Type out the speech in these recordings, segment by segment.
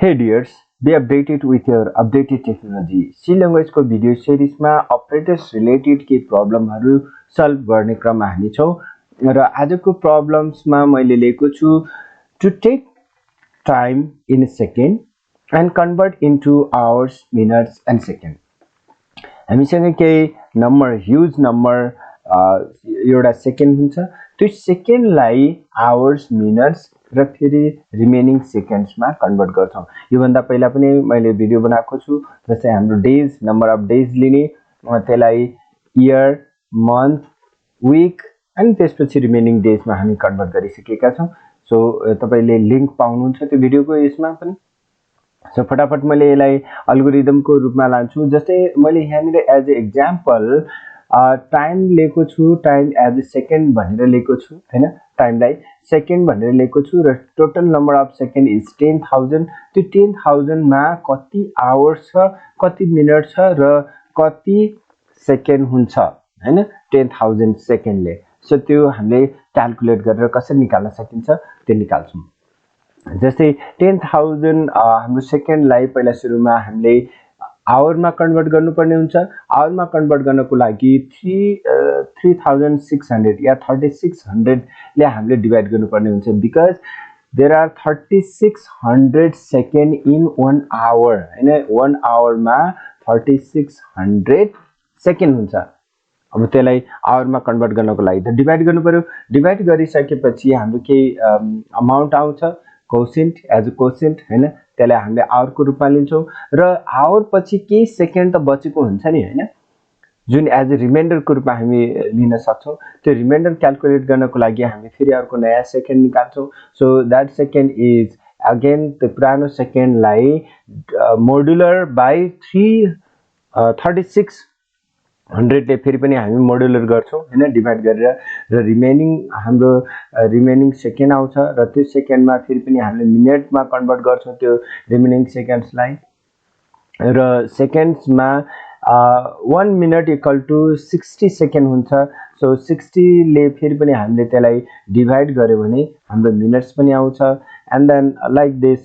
Hey dears, be updated with your updated technology. C language को video सिरिजमा operators related केही प्रब्लमहरु solve गर्ने क्रममा हामी छौं र आजको प्रब्लम्समा मैले लिएको छु to take time in a second and convert into hours, minutes and second. हामीसँग केही नम्बर ह्युज नम्बर एउटा सेकेन्ड हुन्छ त्यो सेकेन्डलाई आवर्स मिनट्स र फेरि रिमेनिङ सेकेन्ड्समा कन्भर्ट गर्छौं यो भन्दा पहिला पनि मैले भिडियो बनाएको छु जस्तै हाम्रो डेज नम्बर अफ डेज लिने त्यसलाई इयर मन्थ वीक अनि त्यसपछि रिमेनिङ डेजमा हामी कन्भर्ट गरिसकेका छौं सो तपाईले लिंक पाउनुहुन्छ त्यो भिडियोको यसमा पनि सो फटाफट मैले यसलाई अल्गोरिदमको रूपमा लान्छु जस्तै मैले यहाँनिर एज ए एक्जाम्पल टाइम लिएको छु टाइम एज ए सेकेन्ड भनेर लिएको छु हैन टाइमलाई सेकेन्ड भनेर लिएको छु र total number of second is 10000 त्यो 10000 मा कति आवर्स छ कति मिनेट छ र कति सेकेन्ड हुन्छ हैन 10000 सेकेन्डले सो त्यो हामीले क्याल्कुलेट गरेर कसरी निकाल्न सकिन्छ त्यो निकाल्छौं जस्तै 10000 हाम्रो सेकेन्डलाई पहिला सुरुमा हामीले आवरमा कन्भर्ट गर्नुपर्ने हुन्छ आवरमा कन्भर्ट गर्नको लागि 3600 या 3600 ले हामीले डिवाइड गर्नुपर्ने हुन्छ because there are 3600 second in 1 hour हैन 1 आवरमा 3600 सेकेन्ड हुन्छ अब त्यसलाई आवरमा कन्भर्ट गर्नको लागि त डिवाइड गर्नुपर्यो डिवाइड गरिसकेपछि हाम्रो केही अमाउन्ट आउँछ कोसेन्ट एज अ कोसेन्ट हैन त्यसलाई हामीले आवरको रूपमा लिन्छौं र आवर पछि केही सेकेन्ड त बचेको हुन्छ नि हैन जुन एज अ रिमाइन्डरको रूपमा हामी लिन सक्छौं त्यो रिमाइन्डर क्याल्कुलेट गर्नको लागि हामी फेरि अर्को नयाँ सेकेन्ड निकाल्छौं so that second is again त्यो पुरानो सेकेन्डलाई मोडुलर बाइ 3600 ले फेरि पनि हामी मोडुलर गर्छौं हैन डिवाइड गरेर र रिमेनिङ हाम्रो रिमेनिङ सेकेन्ड आउँछ र त्यो सेकेन्डमा फेरि पनि हामीले मिनेटमा कन्भर्ट गर्छौं त्यो रिमेनिङ सेकेन्ड्सलाई र सेकेन्ड्समा 1 मिनेट इक्वल टु 60 सेकेन्ड हुन्छ सो 60 ले फेरि पनि हामीले त्यसलाई डिवाइड गर्यो भने हाम्रो मिनेट्स पनि आउँछ एन्ड देन लाइक दिस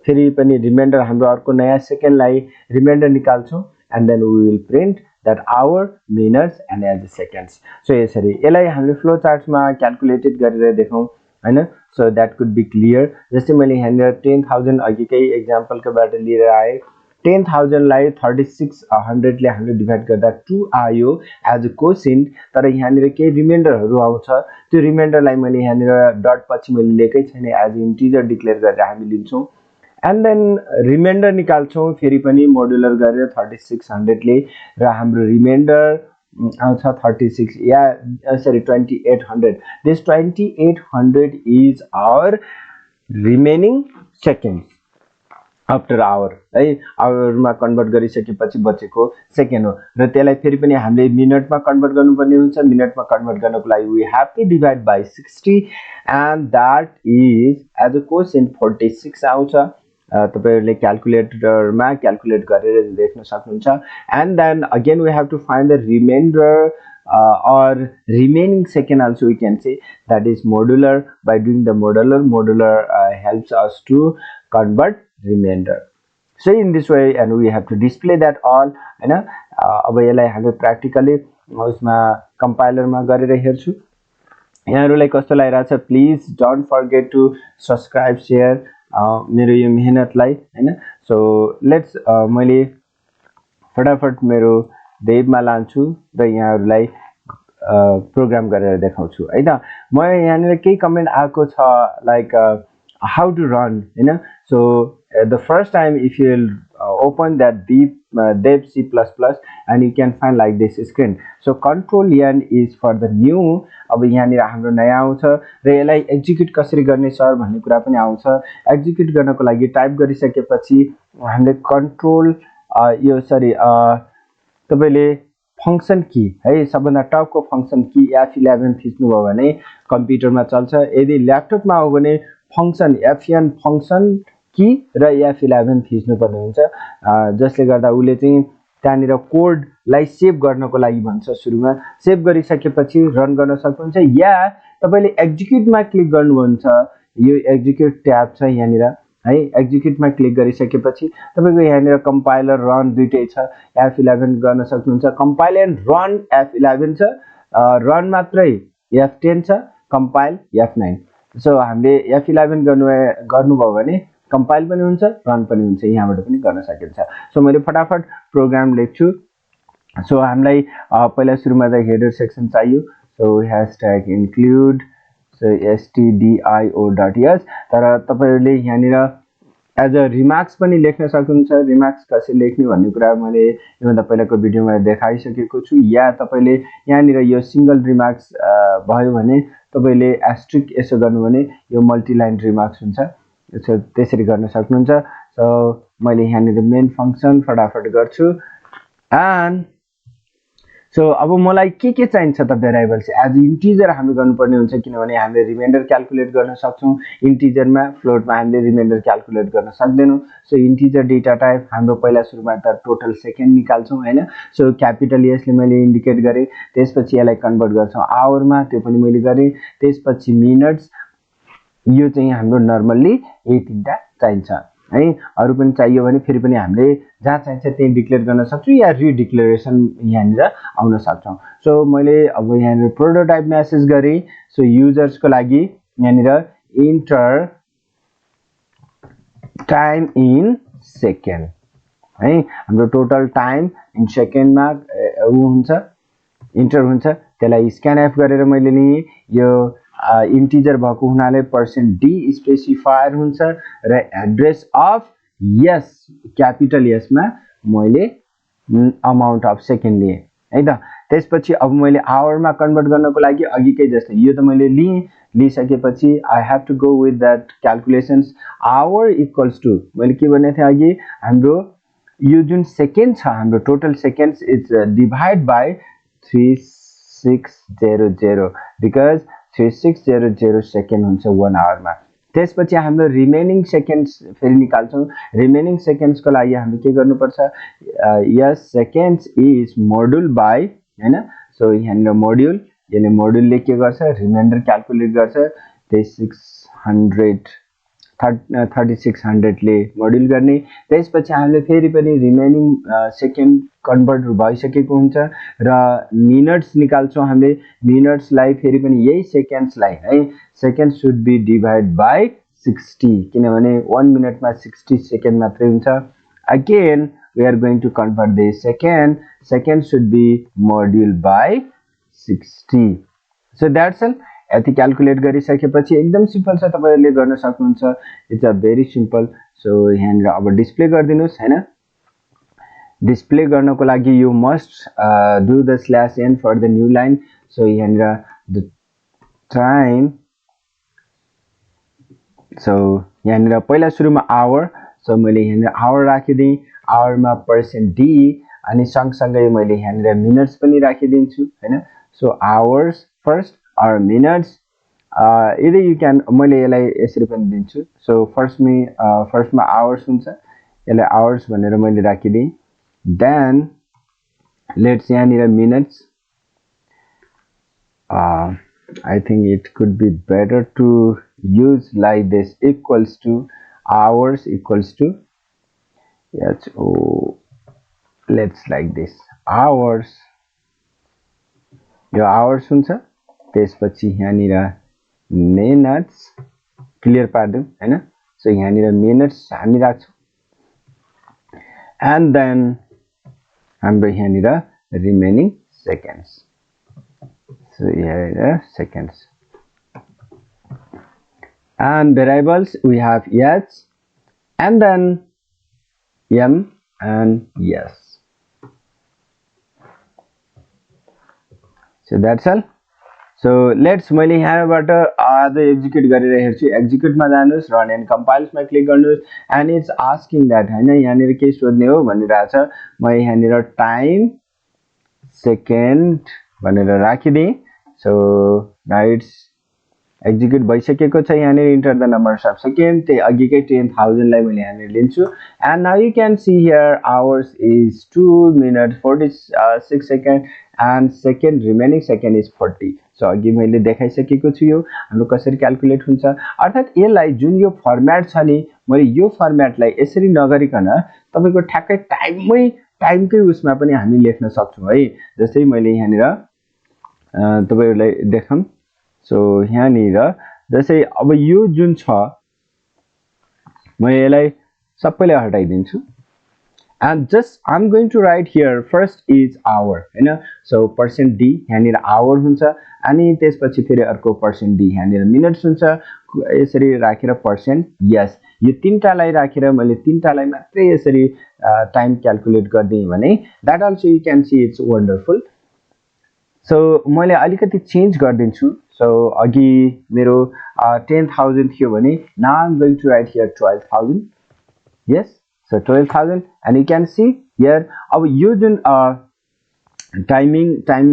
फेरि पनि रिमाइन्डर हाम्रो अर्को नयाँ सेकेन्डलाई reminder निकाल्छौं and then we will print that hour minutes and as seconds so यसरी यसलाई हामीले फ्लो चार्ट्स मा क्याल्कुलेटेड गरेर देखाउँ हैन so that could be clear जस्तै मैले यहाँ 10000 अघिकै एक्जाम्पल को बाट लिएर आए 10000 लाई 3600 ले हामीले डिवाइड गर्दा 2 आयो एज अ कोसेन्ट तर यहाँ निर के रिमाइन्डरहरु आउँछ त्यो रिमाइन्डरलाई मैले यहाँ निर डट पछि मैले लेखेकै छैन एज इन्टिजर डिक्लेयर गरेर हामी लिन्छौं and then remainder निकाल्छौं फेरि पनि मोडुलर गरेर 3600 ले र हाम्रो रिमाइन्डर आउँछ 36 या sorry 2800 this 2800 is our remaining seconds after hour है आवरमा कन्भर्ट गरिसकेपछि बचेको सेकेन्ड हो र त्यसलाई फेरि पनि हामीले मिनेटमा कन्भर्ट गर्नुपर्ने हुन्छ मिनेटमा कन्भर्ट गर्नको लागि we have to divide by 60 and that is as a quotient 46 आउँछ तपाईहरुले क्याल्कुलेटरमा क्याल्कुलेट गरेर देख्न सक्नुहुन्छ and then again we have to find the remainder or remaining second also we can say that is modular by doing the modular helps us to convert remainder so in this way and we have to display that all हैन अब यसलाई हामी practically उसमा कम्पाइलरमा गरेर हेर्छु यहाँहरुलाई कस्तो लागिरहेछ please don't forget to subscribe share मेरो यो मेहनतलाई हैन सो लेट्स मैले फटाफट मेरो देबमा लान्छु र यहाँहरुलाई प्रोग्राम गरेर देखाउँछु है त म यहाँनिर केही कमेन्ट आएको छ लाइक how to run हैन so the first time if you open that dev C++ and you can find like this screen so control n is for the new अब यहाँनिर हाम्रो नयाँ आउँछ र यसलाई एक्जिक्युट कसरी गर्ने सर भन्ने कुरा पनि आउँछ एक्जिक्युट गर्नको लागि टाइप गरिसकेपछि हामीले कन्ट्रोल यो सरी तपाईले फंक्सन की है सबभन्दा टपको फंक्सन की F11 थिच्नु भयो भने कम्प्युटरमा चल्छ यदि ल्यापटपमा हो भने फंक्सन fn फंक्सन की र F11 थिच्नु पर्ने हुन्छ जसले गर्दा उले चाहिँ त्यहाँनिर कोड लाई सेभ गर्नको लागि भन्छ सुरुमा सेभ गरिसकेपछि रन गर्न सक्नुहुन्छ या तपाईले एक्जिक्युट मा क्लिक गर्नुहुन्छ यो एक्जिक्युट ट्याब छ यहाँनिर है एक्जिक्युटमा क्लिक गरिसकेपछि तपाईको यहाँनिर कम्पाइलर रन दुईटै छ F11 गर्न सक्नुहुन्छ कम्पाइल एन्ड रन F11 छ रन मात्रै F10 छ कम्पाइल F9 सो हामीले F11 गर्नुभयो भने कम्पाइल पनि हुन्छ रन पनि हुन्छ यहाँबाट पनि गर्न सकिन्छ सो मैले फटाफट प्रोग्राम लेख्छु सो हामीलाई पहिला सुरुमा त हेडर सेक्सन चाहियो so hashtag include so stdio.h तर तपाईहरुले यहाँनिर एज अ रिमार्क्स पनि लेख्न सक्नुहुन्छ रिमार्क्स कसरी लेख्ने भन्ने कुरा मैले योभन्दा पहिलाको भिडियोमा देखाइसकेको छु या तपाईले यहाँनिर यो सिंगल रिमार्क्स भयो भने तपाईले एस्ट्रिक यसो गर्नु भने यो मल्टी लाइन रिमार्क्स हुन्छ सो त्यसरी गर्न सक्नुहुन्छ सो मैले यहाँनिर मेन फंक्सन फटाफट गर्छु एन्ड सो अब मलाई के चाहिन्छ त भेरिएबल्स एज इन्टिजर हामी गर्नुपर्ने हुन्छ किनभने हामीले रिमाइन्डर क्याल्कुलेट गर्न सक्छौं इन्टिजरमा फ्लोटमा हामीले रिमाइन्डर क्याल्कुलेट गर्न सक्दैनौं सो इन्टिजर डेटा टाइप हाम्रो पहिला सुरुमा त टोटल सेकेन्ड निकाल्छौं हैन सो क्यापिटल एसले मैले इन्डिकेट गरे त्यसपछि यसलाई कन्भर्ट गर्छौं आवरमा त्यो पनि मैले गरे त्यसपछि मिनट्स यो चाहिँ हाम्रो नर्मल्ली यही तीनटा चाहिन्छ है अरु पनि चाहियो भने फेरि पनि हामीले जहाँ चाहिन्छ त्यही डिक्लेयर गर्न सक्छौं या रिडिक्लेरेसन यहाँनिर आउन सक्छौं सो मैले अब यहाँनिर प्रोटोटाइप मेसेज गरे सो युजर्स को लागि यहाँनिर इन्टर टाइम इन सेकेन्ड है हाम्रो टोटल टाइम इन सेकेन्डमा हुन्छ इन्टर हुन्छ त्यसलाई स्क्यानएफ गरेर मैले नि यो इन्टिजर भएको हुनाले %d स्पेसिफायर हुन्छ र address of yes capital S मा मैले अमाउन्ट अफ सेकेन्ड लिए है त त्यसपछि अब मैले आवरमा कन्भर्ट गर्नको लागि अघिकै जस्तै यो त मैले लिइसकेपछि I have to go with that calculations our equals to मैले के भने थिए अघि हाम्रो यो जुन सेकेन्ड छ हाम्रो total seconds is divide by 3600 because 3600 second हुन्छ 1 आवरमा त्यसपछि हाम्रो रिमेनिङ सेकेन्ड्स फेरि निकाल्छौं रिमेनिङ सेकेन्ड्स को लागि हामीले के गर्नुपर्छ यस सेकेन्ड्स इज मोडुल बाइ हैन सो यहाँनिर मोड्युल यसले मोडुलले के गर्छ रिमाइन्डर क्याल्कुलेट गर्छ 3600 ले मोडुल गर्ने त्यसपछि हामीले फेरि पनि रिमेनिङ सेकेन्ड कन्भर्ट भइसकेको हुन्छ र मिनट्स निकाल्छौं हामीले मिनट्स लाई फेरि पनि यही सेकेन्ड्स लाई है second should be divide by 60 किनभने 1 मिनेटमा 60 सेकेन्ड मात्रै हुन्छ again we are going to convert this second should be module by 60 so that's all यति क्याल्कुलेट गरिसकेपछि एकदम सिम्पल छ तपाईहरुले गर्न सक्नुहुन्छ it's a very simple so यहाँनिर अब डिस्प्ले गर्दिनुस् हैन डिस्प्ले गर्नको लागि you must do the /n for the new line so यहाँनिर the time so यहाँनिर पहिला सुरुमा hour so मैले यहाँनिर hour राखिदिए hour मा %d अनि सँगसँगै मैले यहाँनिर मिनट्स पनि राखिदिन्छु हैन so hours first or minutes either you can मैले यसलाई यसरी पनि दिन्छु so first मा hours हुन्छ यसलाई hours भनेर मैले राखिदिए then let's यहाँनिर minutes I think it could be better to use like this equals to hours equals to yes oh let's like this hours यो hours हुन्छ त्यसपछि यहाँनिर मिनट्स क्लियर पार्दियौ हैन सो यहाँनिर मिनट्स हामी राख्छौं एन्ड देन हाम्रो यहाँनिर remaining seconds so here seconds and variables we have h and then m and yes so that's all so let's मैले यहाँबाट आज एक्जिक्युट गरेर हेर्छु एक्जिक्युट मा जानुस् रन एन्ड कम्पाइल्स मा क्लिक गर्नुस् एन्ड इट्स आस्किङ दैट हैन यहाँनिर के सोध्ने हो भनिरहेछ म यहाँनिर टाइम सेकेन्ड भनेर राखिदिए सो नाउ इट्स एक्जिक्युट भइसकेको छ यहाँनिर enter the numbers of second त्यही अघिकै 10000 लाई मैले यहाँनिर लिन्छु and now you can see here hours is 2 minutes 46 second and second remaining second is 40 so अघि मैले देखाइसकेको छु यो हाम्रो कसरी क्याल्कुलेट हुन्छ अर्थात यसलाई जुन यो फर्म्याट छ नि मैले यो फर्मेटलाई यसरी नगरिकन तपाईको ठ्याक्कै टाइमकै उसमा पनि हामी लेख्न सक्छौं है। जस्तै मैले यहाँनिर तपाईहरुलाई देखाउँ। सो यहाँनिर जस्तै अब यो जुन छ म यसलाई सबैलाई हटाइदिन्छु। And just I'm going to write here first is hour हैन। So %d यहाँनिर hour हुन्छ अनि त्यसपछि फेरि अर्को %d यहाँनिर minutes हुन्छ। यसरी राखेर %yes यो तीनटालाई राखेर मैले तीनटालाई मात्रै यसरी टाइम क्याल्कुलेट गर्दिए भने that also you can see it's wonderful। So मैले अलिकति चेन्ज गर्दिन्छु। So अघि मेरो 10,000 थियो भने now I'm going to write here 12,000। yes, so 12,000 and you can see here अब यो जुन time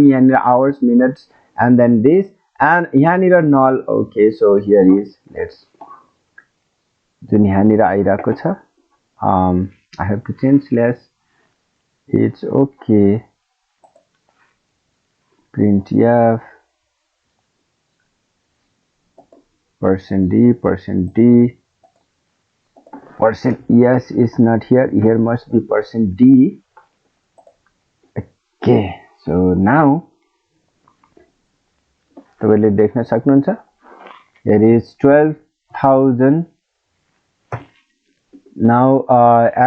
यहाँनिर hours minutes and then this and यहाँनिर null। okay, so here is let's जुन यहाँनिर आइराको छ I have to change less, it's okay, printf %d %yes is not here, here must be %d। okay, so now तपाईले देख्न सक्नुहुन्छ here is 12,000 now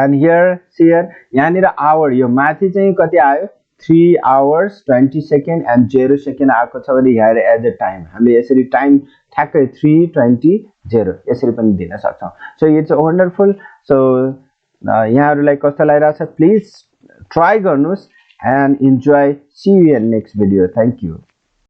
and here see here यहाँनिर hour यो माथि चाहिँ कति आयो 3 hours 20 second and 0 second आएको छ भने यहाँ एज अ टाइम हामीले यसरी टाइम ठ्याक्कै 3:20 0 यसरी पनि दिन सक्छौं। So it's wonderful. सो यहाँहरुलाई कस्तो लागिरहेछ प्लिज ट्राई गर्नुस् and enjoy। see you in next video। thank you।